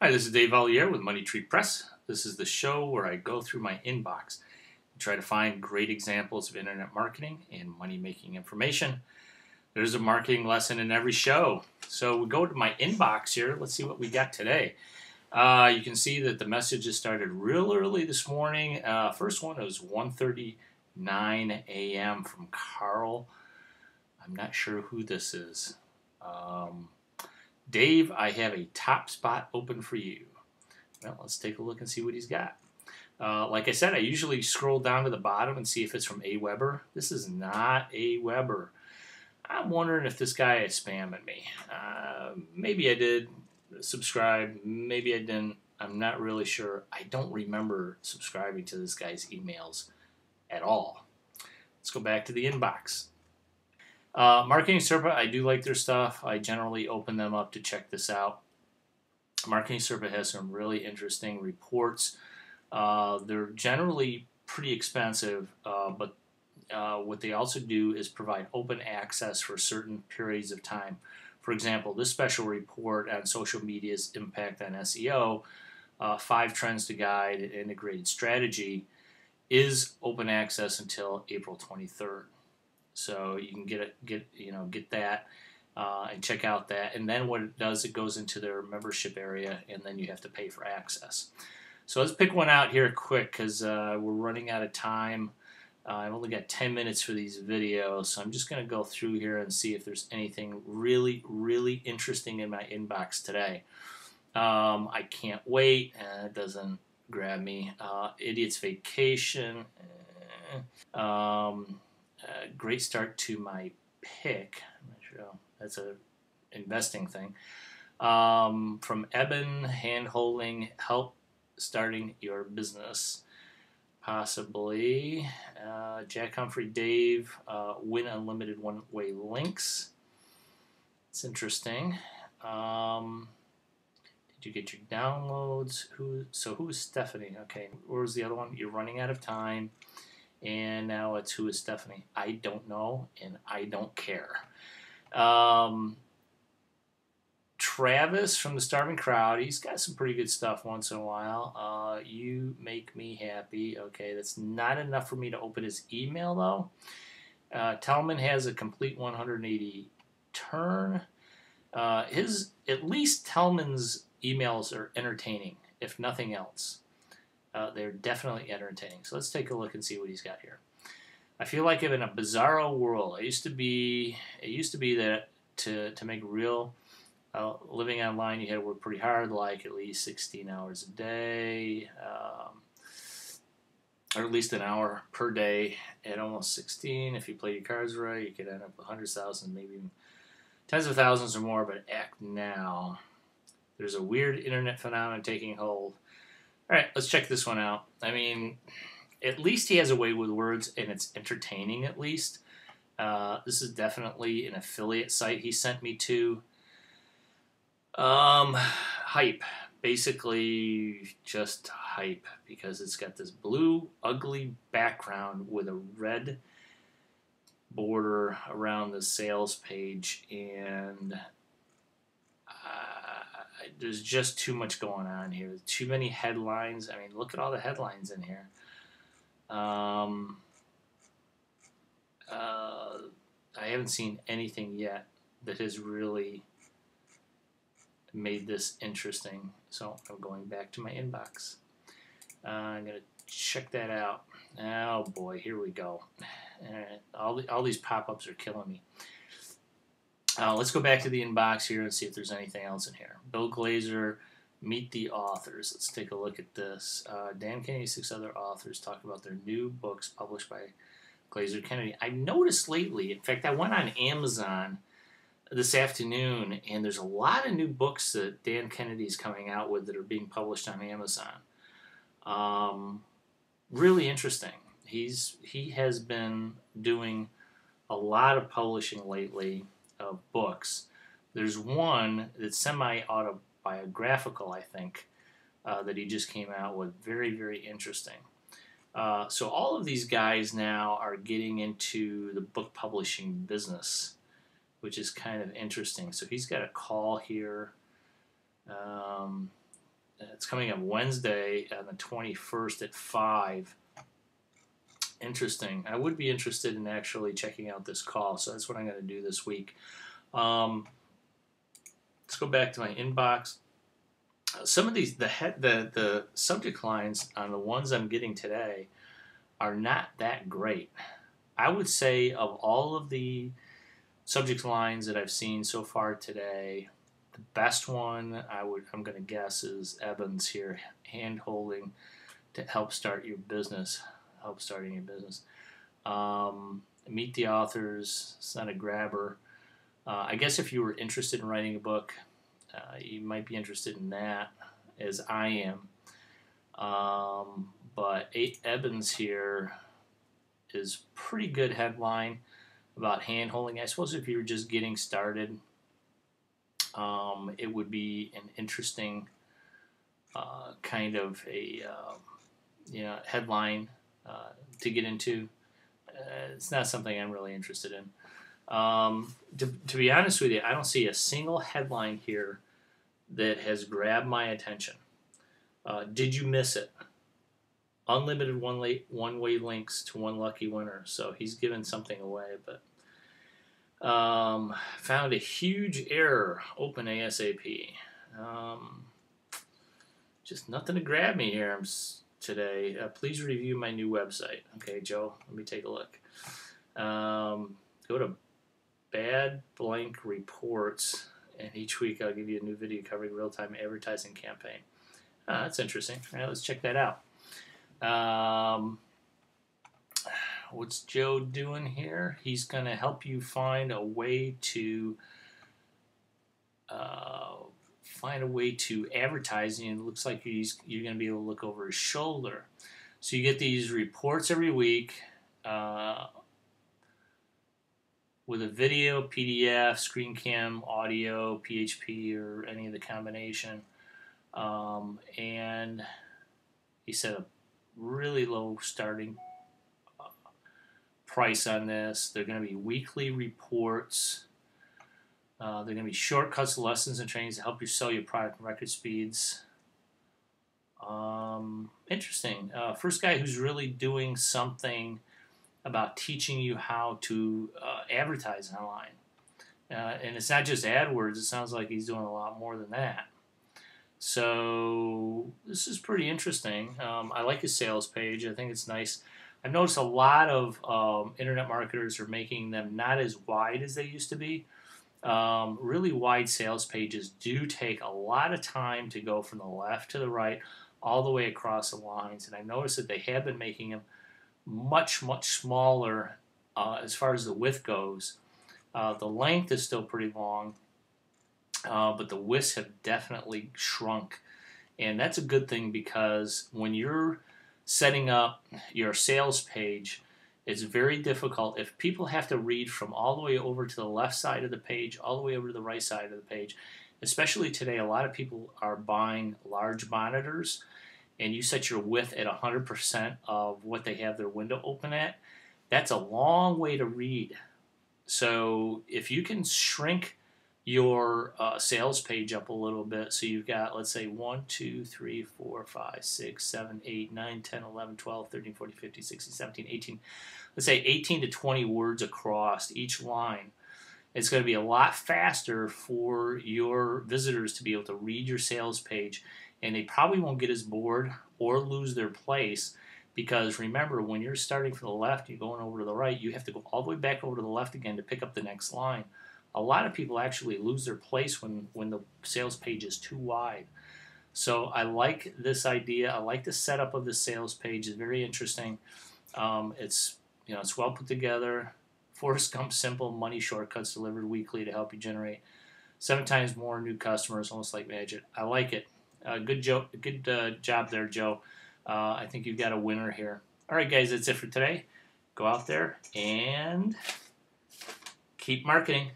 Hi, this is Dave Valier with Money Tree Press. This is the show where I go through my inbox and try to find great examples of internet marketing and money making information. There's a marketing lesson in every show. So we go to my inbox here. Let's see what we got today. You can see that the messages started real early this morning. First one was 1:39 a.m. from Carl. I'm not sure who this is. Dave, I have a top spot open for you. Well, let's take a look and see what he's got. Like I said, I usually scroll down to the bottom and see if it's from Aweber. This is not Aweber. I'm wondering if this guy is spamming me. Maybe I did subscribe. Maybe I didn't. I'm not really sure. I don't remember subscribing to this guy's emails at all. Let's go back to the inbox. Marketing Serpa, I do like their stuff. I generally open them up to check this out. Marketing Serpa has some really interesting reports. They're generally pretty expensive, but what they also do is provide open access for certain periods of time. For example, this special report on social media's impact on SEO, 5 Trends to Guide an Integrated Strategy, is open access until April 23rd. So you can get that and check out that. And then what it does, it goes into their membership area, and then you have to pay for access. So let's pick one out here quick because we're running out of time. I've only got 10 minutes for these videos, so I'm just going to go through here and see if there's anything really, really interesting in my inbox today. I can't wait. It doesn't grab me. Idiot's Vacation. Great start to my pick. I'm not sure. That's a investing thing. From Eben, hand-holding, help starting your business. Possibly. Jack Humphrey, Dave, win unlimited one-way links. It's interesting. Did you get your downloads? Who is Stephanie? Okay, where was the other one? You're running out of time. And now it's who is Stephanie? I don't know, and I don't care. Travis from the Starving Crowd, he's got some pretty good stuff once in a while. You make me happy. Okay, that's not enough for me to open his email, though. Tellman has a complete 180 turn. At least Tellman's emails are entertaining, if nothing else. They're definitely entertaining. So let's take a look and see what he's got here. I feel like I'm in a bizarro world. It used to be that to make real living online, you had to work pretty hard, like at least 16 hours a day, or at least an hour per day. At almost 16, if you play your cards right, you could end up with hundreds of thousands, maybe even tens of thousands or more. But act now. There's a weird internet phenomenon taking hold. All right, let's check this one out. I mean, at least he has a way with words, and it's entertaining at least. This is definitely an affiliate site he sent me to. Hype. Basically, just hype, because it's got this blue, ugly background with a red border around the sales page, and there's just too much going on here. Too many headlines. I mean, look at all the headlines in here. I haven't seen anything yet that has really made this interesting. So I'm going back to my inbox. I'm going to check that out. Oh boy, here we go. All these pop-ups are killing me. Let's go back to the inbox here and see if there's anything else in here. Bill Glazer, meet the authors. Let's take a look at this. Dan Kennedy, 6 other authors talk about their new books published by Glazer Kennedy. I've noticed lately, in fact, I went on Amazon this afternoon, and there's a lot of new books that Dan Kennedy's coming out with that are being published on Amazon. Really interesting. He has been doing a lot of publishing lately of books. There's one that's semi-autobiographical, I think, that he just came out with. Very, very interesting. So all of these guys now are getting into the book publishing business, which is kind of interesting. So he's got a call here. It's coming up Wednesday on the 21st at 5. Interesting. I would be interested in actually checking out this call, so that's what I'm going to do this week. Let's go back to my inbox. Some of these, the subject lines on the ones I'm getting today are not that great. I would say of all of the subject lines that I've seen so far today, the best one I'm going to guess is Evans here, hand holding to help start your business. Help starting your business. Meet the authors. It's not a grabber. I guess if you were interested in writing a book, you might be interested in that, as I am. But Evans here is pretty good headline about hand holding. I suppose if you were just getting started, it would be an interesting kind of a headline to get into. It's not something I'm really interested in. To be honest with you, I don't see a single headline here that has grabbed my attention. Did you miss it? Unlimited one-way links to one lucky winner. So he's given something away, but found a huge error. Open ASAP. Just nothing to grab me here today. Please review my new website. Okay, Joe, let me take a look. Go to Bad Blank Reports, and each week I'll give you a new video covering real-time advertising campaign. That's interesting. All right, let's check that out. What's Joe doing here? He's going to help you find a way to advertise, and it looks like you're going to be able to look over his shoulder. So you get these reports every week with a video, PDF, screen cam, audio, PHP, or any of the combination. And he set a really low starting price on this. They're going to be weekly reports. They're going to be shortcuts, lessons, and trainings to help you sell your product in record speeds. Interesting. First guy who's really doing something about teaching you how to advertise online. And it's not just AdWords. It sounds like he's doing a lot more than that. So this is pretty interesting. I like his sales page. I think it's nice. I've noticed a lot of internet marketers are making them not as wide as they used to be. Really wide sales pages do take a lot of time to go from the left to the right all the way across the lines, and I noticed that they have been making them much smaller as far as the width goes. The length is still pretty long, but the widths have definitely shrunk, and that's a good thing because when you're setting up your sales page, it's very difficult if people have to read from all the way over to the left side of the page, all the way over to the right side of the page. Especially today, a lot of people are buying large monitors, and you set your width at 100% of what they have their window open at. That's a long way to read. So if you can shrink your sales page up a little bit, so you've got, let's say, 1, 2, 3, 4, 5, 6, 7, 8, 9, 10, 11, 12, 13, 14, 15, 16, 17, 18, let's say 18 to 20 words across each line. It's going to be a lot faster for your visitors to be able to read your sales page, and they probably won't get as bored or lose their place, because remember, when you're starting from the left, you're going over to the right, you have to go all the way back over to the left again to pick up the next line. A lot of people actually lose their place when the sales page is too wide. So I like this idea. I like the setup of the sales page. It's very interesting. It's well put together. Forrest Gump simple money shortcuts delivered weekly to help you generate 7 times more new customers, almost like magic. I like it. Good job there, Joe. I think you've got a winner here. All right, guys, that's it for today. Go out there and keep marketing.